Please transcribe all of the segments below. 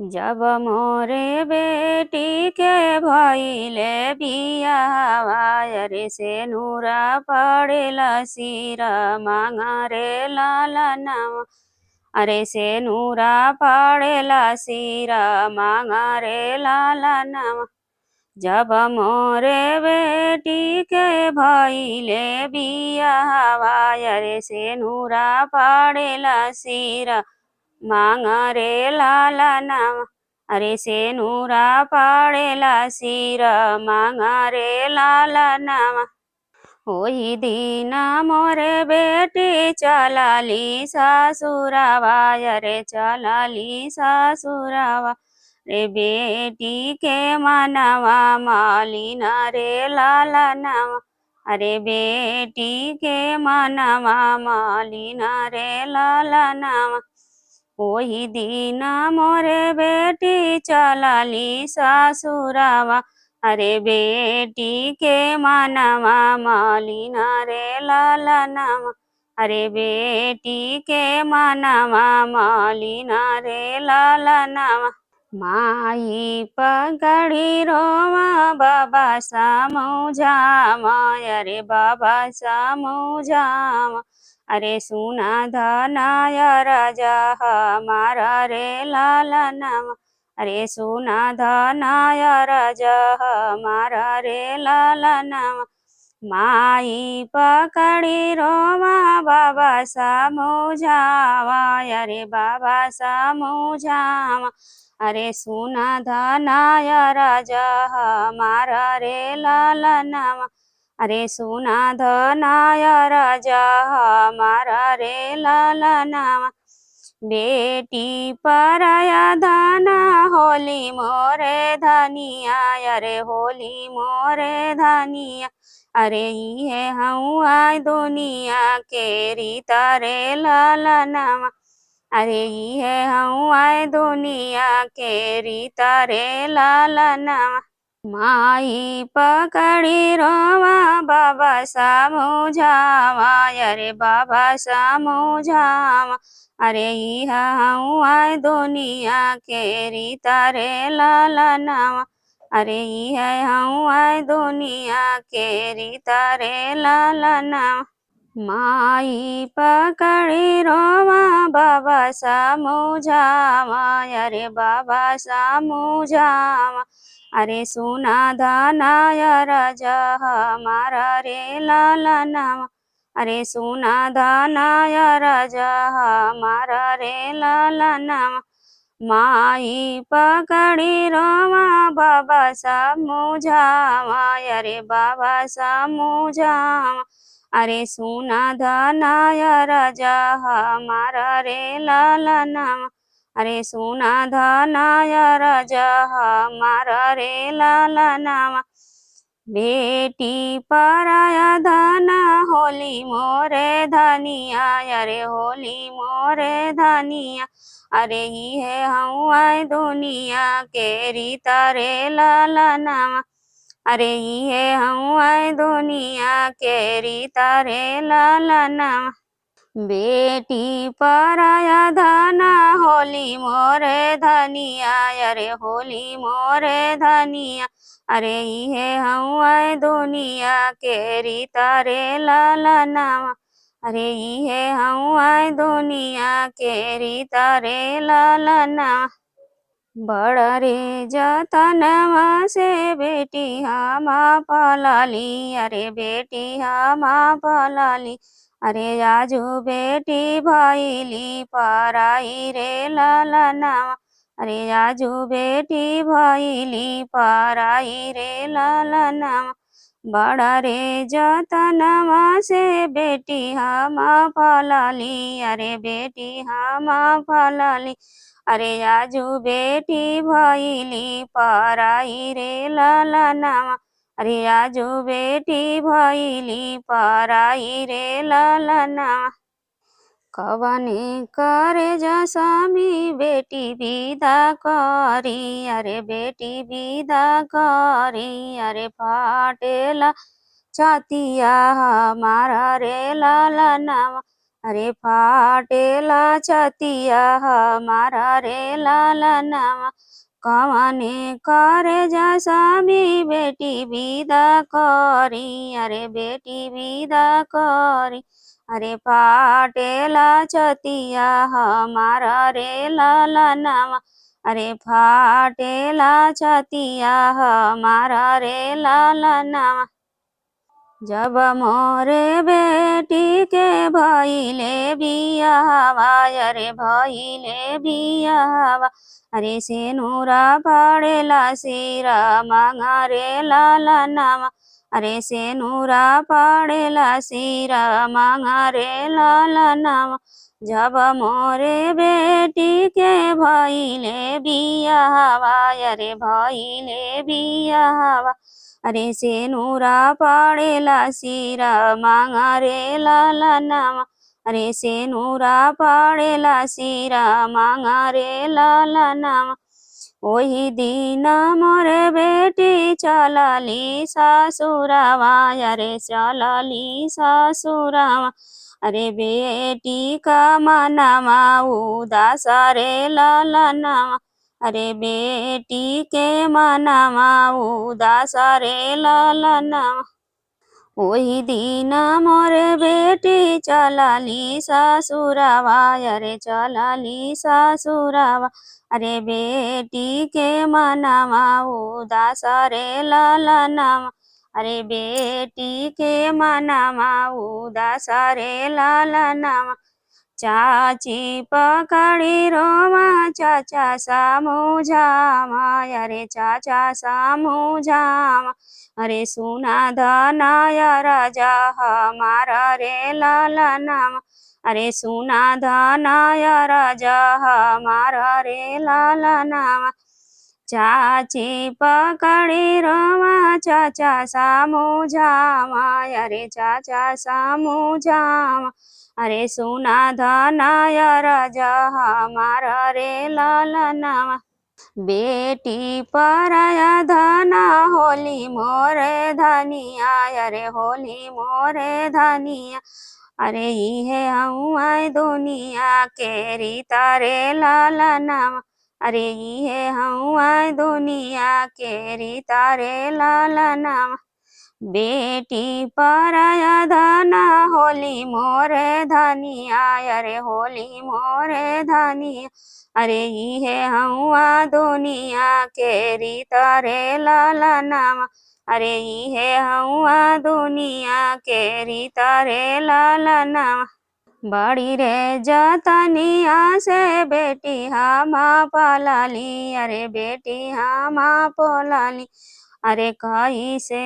जब मोरे बेटी के भइले बियावा रे से नूरा पड़ेला सिरा मांगा रे लालनावा अरे से नूरा पड़ेला सिरा मांगा रे लालनावा जब मोरे बेटी के भइले बियावा रे से नूरा पड़ेला सिरा मांगा रे लालनावा अरे से नूरा पड़ेला सिरा मांगा रे लालनावा ओही दीना मोरे बेटी चलाली सासुरावा रे चलाली सासुरावा रे बेटी के मनवा मालिना रे लालनावा अरे बेटी के मनवा मालिना रे लालनावा ओही दीना मोरे बेटी चलाली सासुरावा अरे बेटी के मनवा मालिना रे लालनावा अरे बेटी के मनवा मालिना रे लालनावा माई पगड़ी रोवा बाबा समझावा अरे बाबा समझावा अरे सुना धनाय राजा हमारा रे लालनावा अरे सुना धनाय राजा हमारा रे लालनावा माई पकड़ी रोवा बाबा समझावा अरे बाबा समझावा अरे सुना धनाय राजा हमारा रे लालनावा अरे सुना धनाय राजा हमारा रे लालनावा बेटी पराया धना होली मोरे धनिया अरे होली मोरे धनिया अरे ये हूँ आय दुनिया के रीता रे लालनावा अरे ये हूँ आय दुनिया के रीता रे लालनावा माई पकड़ी रोवा बाबा समझावा अरे बाबा समझावा अरे इहा हूँ आय दुनिया के रीता रे लालनावा अरे इहा हूँ आय दुनिया के रीता रे लालनावा माई पकड़ी रोवा बाबा समझावा अरे बाबा समझावा अरे सुना धनाय राजा हमारा रे लालनावा अरे सुना धनाय राजा हमारा रे लालनावा माई पकड़ी रोवा बाबा समझावा अरे बाबा समझावा अरे सुना धनाय राजा हमारा रे लालनावा अरे सुना धनाय राजा हमारा रे लालनावा बेटी पराया धना होली मोरे धनिया अरे होली मोरे धनिया अरे ये हूँ आय दुनिया के रीता रे लालनावा अरे ये हूँ आय दुनिया के रीता रे लालनावा बेटी पराया धना होली मोरे धनिया अरे होली मोरे धनिया अरे ये हूँ आय दुनिया के रीता रे लालनावा अरे ये हूँ आय दुनिया के रीता रे लालनावा बड़ा रे जतनवा से बेटी हमा पलाली अरे बेटी हमा पलाली अरे आजू बेटी भइली पराई रे लालनावा अरे आजू बेटी भइली पराई रे लालनावा बड़ा रे जतनवा से बेटी हमा पलाली अरे बेटी हमा पलाली अरे आजू बेटी भइली पराई रे लालनावा अरे आजू बेटी भइली पराई रे लालनावा कवने करे जसामी बेटी विदा करी अरे बेटी विदा करी अरे फाटेला छातिया हमारा रे लालनावा अरे फाटेला छतिया हमारा रे लालनवा कवने करे जा स्वामी बेटी विदा करी अरे बेटी विदा करी अरे फाटेला छतिया हमारा रे लालनवा अरे फाटेला छतिया हमारा रे लालनवा जब मोरे बेटी के भइले बियाहवा अरे भइले बियाहवा अरे सेनुरा पड़ेला सिरा मांगा रे लालनवा अरे सेनुरा पड़ेला सिरा मांगा रे लालनवा जब मोरे बेटी के भइले बियाहवा अरे भइले बियाहवा अरे सेनुरा पड़ेला सिरा मांगा रे लालनवा अरे सेनुरा पड़ेला सिरा मांगा रे लालनवा ओही दिन मोरे बेटी चलली ससुरावा अरे चलली ससुरावा अरे बेटी का मनवा उदास रे लालनवा अरे बेटी के मनवा उदास रे लालनवा ओही दिन मोरे बेटी चलली ससुरावा अरे चलली ससुरावा अरे बेटी के मनवा उदास रे लालनवा अरे बेटी के मनवा उदास रे लालनवा चाची पकड़ी रोमा चाचा समझामा अरे चाचा समझामा अरे सुना धनाय राजा हमारा रे लालनवा अरे सुना धनाय राजा हमारा रे लालनवा चाची पकड़ी रोमा चाचा समझामा अरे चाचा समझामा अरे सुना धनाय राजा हमारा रे लालनवा बेटी पराया धना होली मोरे धनिया अरे होली मोरे धनिया अरे इहे हऊँ दुनिया के रीता रे लालनवा अरे इहे हऊँ दुनिया के रीता रे लालनवा बेटी पराया धना होली मोरे धनिया अरे होली मोरे धनिया अरे इहे हऊँ दुनिया के रीता रे लालनवा अरे इहे हऊँ दुनिया के रीता रे लालनवा बड़ी रे जतनिया से बेटी हम पलाली अरे बेटी हम पलाली अरे कही से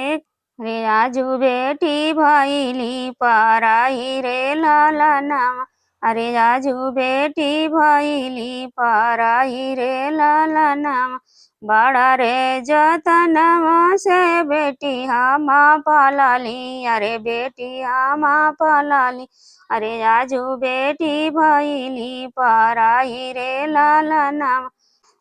रे आजू बेटी भइली पराई रे लालनवा अरे आजू बेटी भइली पराई रे लालनवा बड़ा रे जतनवा से बेटी हम पलाली अरे बेटी हम पलाली अरे आजू बेटी भइली पराई रे लालनवा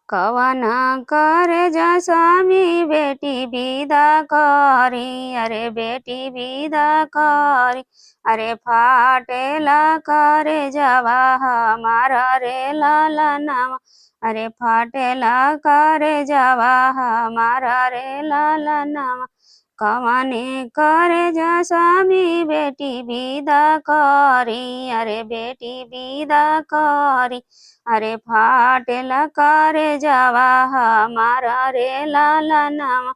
कवन करे जा स्वामी बेटी विदा करी अरे बेटी विदा करी अरे फाटेला करे जावा हमारा रे लालनवा अरे फाटेला करे जावा हमारा रे लालनवा कवने करे जा स्वामी बेटी विदा करी अरे बेटी विदा करी अरे फाटेला करे जावा हमारा रे लालनवा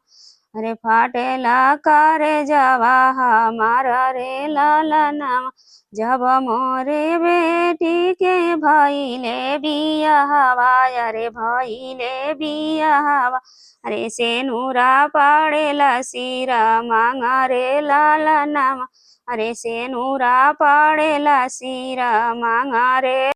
अरे फाटेला करे जावा हमारा रे लालनवा जब मोरे बेटी के भइले बियाहवा अरे भइले बियाहवा अरे सेनुरा पड़ेला सिरा मांगा रे लालनवा अरे सेनुरा पड़ेला सिरा मांगा रे